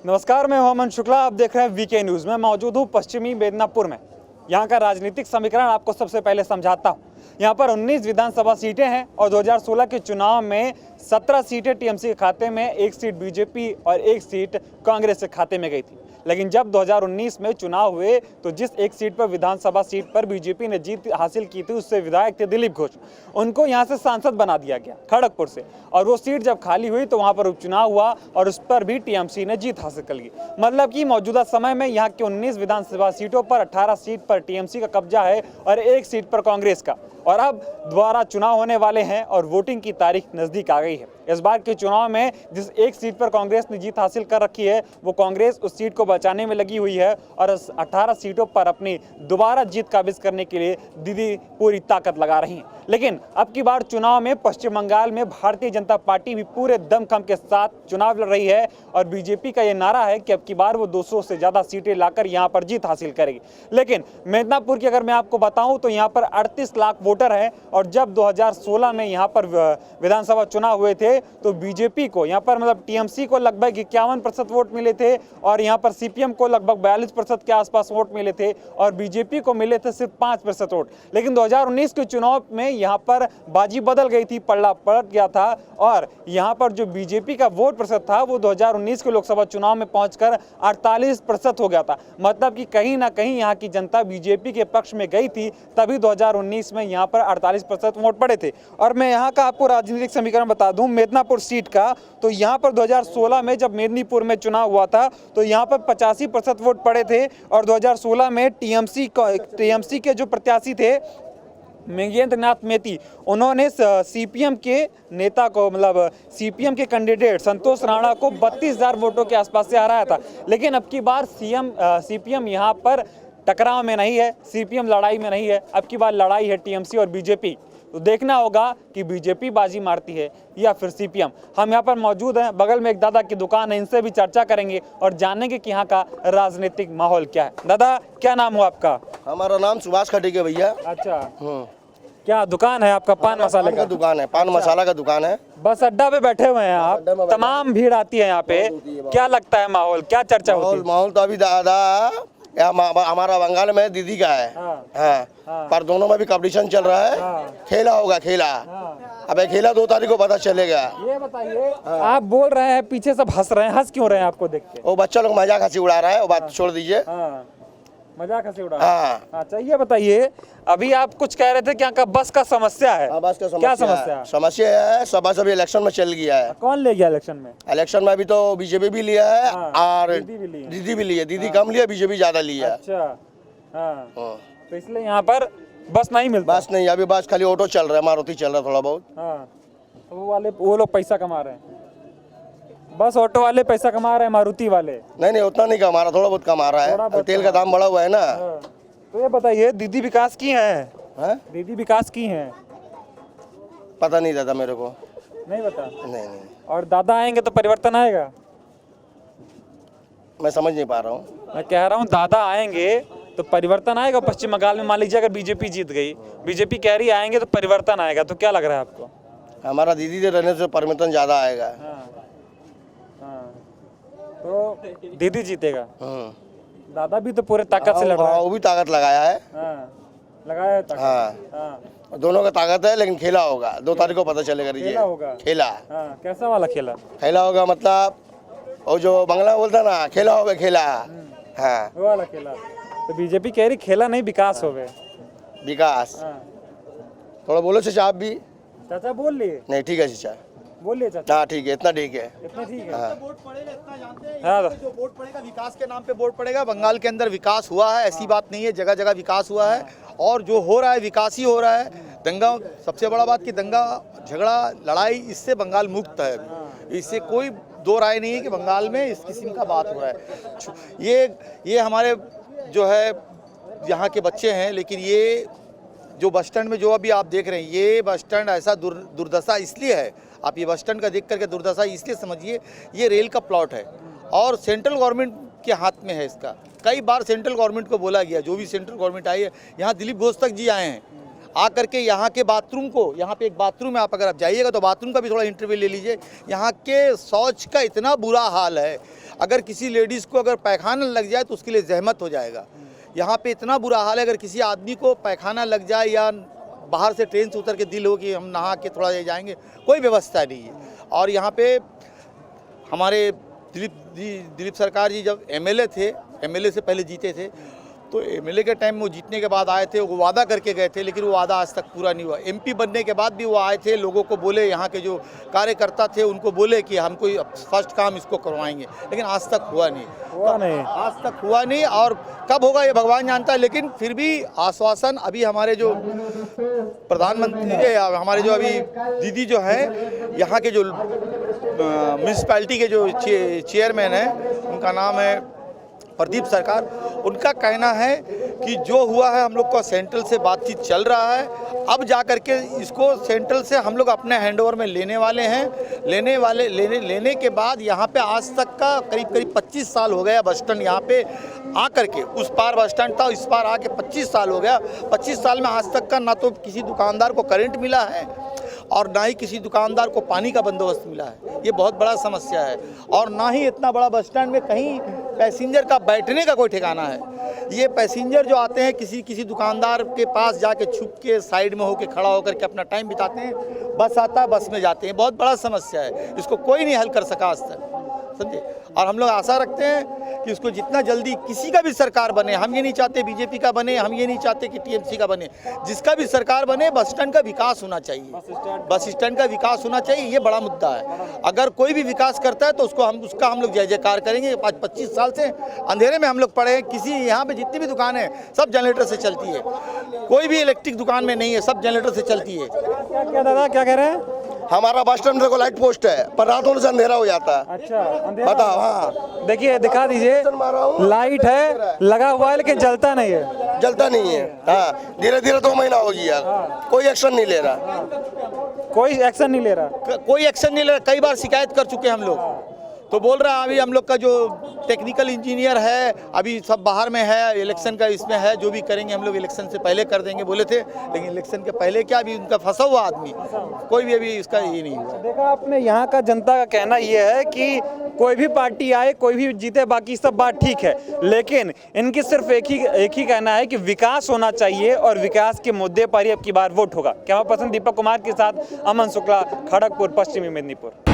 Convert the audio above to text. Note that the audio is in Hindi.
नमस्कार, मैं अमन शुक्ला। आप देख रहे हैं वीके न्यूज़। में मौजूद हूँ पश्चिमी मेदिनीपुर में। यहाँ का राजनीतिक समीकरण आपको सबसे पहले समझाता हूँ। यहाँ पर 19 विधानसभा सीटें हैं और 2016 के चुनाव में 17 सीटें टीएमसी के खाते में, 1 सीट बीजेपी और 1 सीट कांग्रेस के खाते में गई थी। लेकिन जब 2019 में चुनाव हुए तो जिस 1 सीट पर, विधानसभा सीट पर बीजेपी ने जीत हासिल की थी, उससे विधायक थे दिलीप घोष। उनको यहाँ से सांसद बना दिया गया खड़गपुर से, और वो सीट जब खाली हुई तो वहाँ पर उपचुनाव हुआ और उस पर भी टीएमसी ने जीत हासिल कर ली। मतलब कि मौजूदा समय में यहाँ के 19 विधानसभा सीटों पर 18 सीट पर टीएमसी का कब्जा है और 1 सीट पर कांग्रेस का। और अब दोबारा चुनाव होने वाले हैं और वोटिंग की तारीख नजदीक आ गई है। इस बार के चुनाव में जिस 1 सीट पर कांग्रेस ने जीत हासिल कर रखी है, वो कांग्रेस उस सीट को बचाने में लगी हुई है और 18 सीटों पर अपनी दोबारा जीत काबिज करने के लिए दीदी पूरी ताकत लगा रही हैं। लेकिन अब की बार चुनाव में पश्चिम बंगाल में भारतीय जनता पार्टी भी पूरे दमखम के साथ चुनाव लड़ रही है और बीजेपी का ये नारा है कि अब की बार वो 200 से ज्यादा सीटें लाकर यहाँ पर जीत हासिल करेगी। लेकिन मेदिनीपुर की अगर मैं आपको बताऊं तो यहाँ पर 38 लाख वोटर हैं और जब 2016 में यहाँ पर विधानसभा चुनाव हुए थे तो बीजेपी को यहाँ पर, मतलब टीएमसी को लगभग 51% वोट मिले थे और यहाँ पर सीपीएम को लगभग 42% के आसपास वोट मिले थे और बीजेपी को मिले थे सिर्फ 5% वोट। लेकिन 2019 के चुनाव में यहाँ पर बाजी बदल गई थी, पलड़ा पलट गया था और यहाँ पर जो बीजेपी का वोट प्रतिशत था वो 2019 के लोकसभा चुनाव में पहुंचकर 48% हो गया था। मतलब कि कहीं ना कहीं यहाँ की जनता बीजेपी के पक्ष में गई थी, तभी 2019 में यहाँ पर 48% वोट पड़े थे। और मैं यहाँ का आपको राजनीतिक समीकरण बता दूं मेदिनीपुर सीट का, तो यहाँ पर 2016 में जब मेदिनीपुर में चुनाव हुआ था तो यहाँ पर 85% वोट पड़े थे और 2016 में टीएमसी के जो प्रत्याशी थे मेघेंद्र नाथ मेती, उन्होंने सीपीएम के नेता को, मतलब सीपीएम के कैंडिडेट संतोष राणा को 32,000 वोटों के आसपास से हराया था। लेकिन अब की बार सीपीएम यहाँ पर टकराव में नहीं है, सीपीएम लड़ाई में नहीं है। अब की बार लड़ाई है टीएमसी और बीजेपी। तो देखना होगा कि बीजेपी बाजी मारती है या फिर सीपीएम। हम यहाँ पर मौजूद हैं, बगल में एक दादा की दुकान है, इनसे भी चर्चा करेंगे और जानेंगे कि यहाँ का राजनीतिक माहौल क्या है। दादा, क्या नाम हुआ आपका? हमारा नाम सुभाष खटीके भैया। अच्छा, क्या दुकान है आपका? पान मसाले का दुकान है, पान मसाला का दुकान है। बस अड्डा पे बैठे हुए हैं आप, तमाम भीड़ आती है यहाँ पे। क्या लगता है माहौल, क्या चर्चा होती है? माहौल तो अभी दादा हमारा बंगाल में दीदी का है। हाँ। पर दोनों में भी कंपटीशन चल रहा है। खेला होगा, खेला। अब खेला 2 तारीख को पता चलेगा। ये बताइए, आप बोल रहे हैं, पीछे सब हंस रहे हैं, हंस क्यों रहे हैं आपको देख के? वो बच्चा लोग मजाक हंसी उड़ा रहा है, वो बात छोड़ दीजिए। मजाक हंसी उड़ा। अच्छा, ये बताइए, अभी आप कुछ कह रहे थे कि यहाँ का बस का समस्या है। बस का क्या समस्या है? समस्या है, सब अभी इलेक्शन में चल गया है। कौन ले गया इलेक्शन में? इलेक्शन में अभी तो बीजेपी भी लिया है और दीदी भी लिया। दीदी कम लिया, बीजेपी ज्यादा लिया। अच्छा, तो इसलिए यहाँ पर बस नहीं मिलता। बस नहीं, अभी बस खाली ऑटो चल रहा है, मारुति चल रहा है थोड़ा बहुत। वो लोग पैसा कमा रहे हैं, बस ऑटो वाले पैसा कमा रहे हैं, मारुति वाले नहीं उतना नहीं कमा रहा, थोड़ा बहुत कमा रहा है। तेल का दाम बढ़ा हुआ है ना। तो ये बताइए, दीदी विकास की हैं? दीदी विकास की हैं? पता नहीं दादा, मेरे को नहीं पता। नहीं। और दादा आएंगे तो परिवर्तन आएगा? मैं समझ नहीं पा रहा हूँ। मैं कह रहा हूँ दादा आएंगे तो परिवर्तन आएगा पश्चिम बंगाल में। मान लीजिए अगर बीजेपी जीत गई, बीजेपी कह रही आएंगे तो परिवर्तन आएगा, तो क्या लग रहा है आपको? हमारा दीदी के रहने से परिवर्तन ज्यादा आएगा। तो दीदी जीतेगा। दादा भी तो पूरे ताकत से लड़ रहा है। वो भी ताकत लगाया है। लगाया है ताकत। दोनों का ताकत है, लेकिन खेला होगा 2 तारीख को पता चलेगा। खेला होगा। खेला कैसा वाला खेला? खेला होगा मतलब वो जो बंगला बोलता ना, खेला होगा, खेला। वो वाला खेला। तो बीजेपी कह रही खेला नहीं, विकास हो गए। विकास थोड़ा बोलो चाचा, आप भी। चाचा बोल लिए? नहीं, ठीक है चाचा, बोलिए चाचा। हाँ ठीक है, इतना ठीक है, इतना ठीक है। वोट पड़ेगा, इतना जानते हैं। जो वोट पड़ेगा विकास के नाम पे वोट पड़ेगा। बंगाल के अंदर विकास हुआ है, ऐसी बात नहीं है, जगह जगह विकास हुआ है और जो हो रहा है विकास ही हो रहा है। दंगा, सबसे बड़ा बात कि दंगा झगड़ा लड़ाई, इससे बंगाल मुक्त है। इससे कोई दो राय नहीं है कि बंगाल में इस किस्म का बात हो रहा है। ये हमारे जो है यहाँ के बच्चे हैं, लेकिन ये जो बस स्टैंड में जो अभी आप देख रहे हैं, ये बस स्टैंड ऐसा दुर्दशा इसलिए है, आप ये बस स्टैंड का देख करके दुर्दशा इसलिए समझिए, ये रेल का प्लॉट है और सेंट्रल गवर्नमेंट के हाथ में है इसका। कई बार सेंट्रल गवर्नमेंट को बोला गया, जो भी सेंट्रल गवर्नमेंट आई है, यहाँ दिलीप घोष तक जी आए हैं, आकर के यहाँ के बाथरूम को, यहाँ पे एक बाथरूम है, आप अगर आप जाइएगा तो बाथरूम का भी थोड़ा इंटरव्यू ले लीजिए। यहाँ के शौच का इतना बुरा हाल है, अगर किसी लेडीज़ को अगर पैखाना लग जाए तो उसके लिए जहमत हो जाएगा। यहाँ पे इतना बुरा हाल है, अगर किसी आदमी को पैखाना लग जाए या बाहर से ट्रेन से उतर के दिल हो कि हम नहा के थोड़ा देर जाएंगे, कोई व्यवस्था नहीं है। और यहाँ पे हमारे दिलीप सरकार जी जब एमएलए थे, एमएलए से पहले जीते थे, तो एमएलए के टाइम में वो जीतने के बाद आए थे, वो वादा करके गए थे, लेकिन वो वादा आज तक पूरा नहीं हुआ। एमपी बनने के बाद भी वो आए थे, लोगों को बोले, यहाँ के जो कार्यकर्ता थे उनको बोले कि हमको फर्स्ट काम इसको करवाएंगे, लेकिन आज तक हुआ नहीं। आज तक हुआ नहीं, और कब होगा ये भगवान जानता है। लेकिन फिर भी आश्वासन अभी हमारे जो प्रधानमंत्री, हमारे जो अभी दीदी जो हैं, यहाँ के जो म्यूनसिपैलिटी के जो चेयरमैन हैं, उनका नाम है प्रदीप सरकार, उनका कहना है कि जो हुआ है हम लोग का सेंट्रल से बातचीत चल रहा है, अब जा कर के इसको सेंट्रल से हम लोग अपने हैंडओवर में लेने वाले हैं। लेने के बाद यहाँ पे आज तक का करीब 25 साल हो गया बस स्टैंड यहाँ पे आकर के, उस पार बस स्टैंड था, इस पार आके 25 साल हो गया। 25 साल में आज तक का ना तो किसी दुकानदार को करंट मिला है और ना ही किसी दुकानदार को पानी का बंदोबस्त मिला है। ये बहुत बड़ा समस्या है। और ना ही इतना बड़ा बस स्टैंड में कहीं पैसेंजर का बैठने का कोई ठिकाना है। ये पैसेंजर जो आते हैं किसी दुकानदार के पास जाके छुप के साइड में होके खड़ा होकर के अपना टाइम बिताते हैं, बस आता है, बस में जाते हैं। बहुत बड़ा समस्या है, इसको कोई नहीं हल कर सका आज तक, समझे। और हम लोग आशा रखते हैं कि उसको जितना जल्दी किसी का भी सरकार बने, हम ये नहीं चाहते बीजेपी का बने, हम ये नहीं चाहते कि टीएमसी का बने, जिसका भी सरकार बने, बस स्टैंड का विकास होना चाहिए। बस स्टैंड का विकास होना चाहिए, ये बड़ा मुद्दा है। अगर कोई भी विकास करता है तो उसका हम लोग जय जयकार करेंगे। 25 साल से अंधेरे में हम लोग पड़े हैं। किसी यहाँ पे जितनी भी दुकानें हैं सब जनरेटर से चलती है, कोई भी इलेक्ट्रिक दुकान में नहीं है, सब जनरेटर से चलती है। क्या दादा क्या कह रहे हैं? हमारा बस स्टैंड देखो लाइट पोस्ट है, पर रात होने से अंधेरा हो जाता है। अच्छा, बताओ। हाँ, देखिए दिखा दीजिए, लाइट है लगा हुआ है लेकिन जलता नहीं है। जलता नहीं है। हाँ, धीरे धीरे 2 महीना हो गया, कोई एक्शन नहीं ले रहा। कोई एक्शन नहीं ले रहा, कोई एक्शन नहीं ले रहा। कई बार शिकायत कर चुके हम लोग, तो बोल रहा है अभी हम लोग का जो टेक्निकल इंजीनियर है अभी सब बाहर में है, इलेक्शन का इसमें है, जो भी करेंगे हम लोग इलेक्शन से पहले कर देंगे बोले थे, लेकिन इलेक्शन के पहले क्या, अभी उनका फंसा हुआ आदमी, कोई भी अभी इसका ये नहीं हुआ। देखा आपने, यहाँ का जनता का कहना ये है कि कोई भी पार्टी आए, कोई भी जीते, बाकी सब बात ठीक है, लेकिन इनकी सिर्फ एक ही कहना है कि विकास होना चाहिए और विकास के मुद्दे पर ही अब की बार वोट होगा। कैमरा पर्सन दीपक कुमार के साथ अमन शुक्ला, खड़गपुर, पश्चिमी मेदिनीपुर।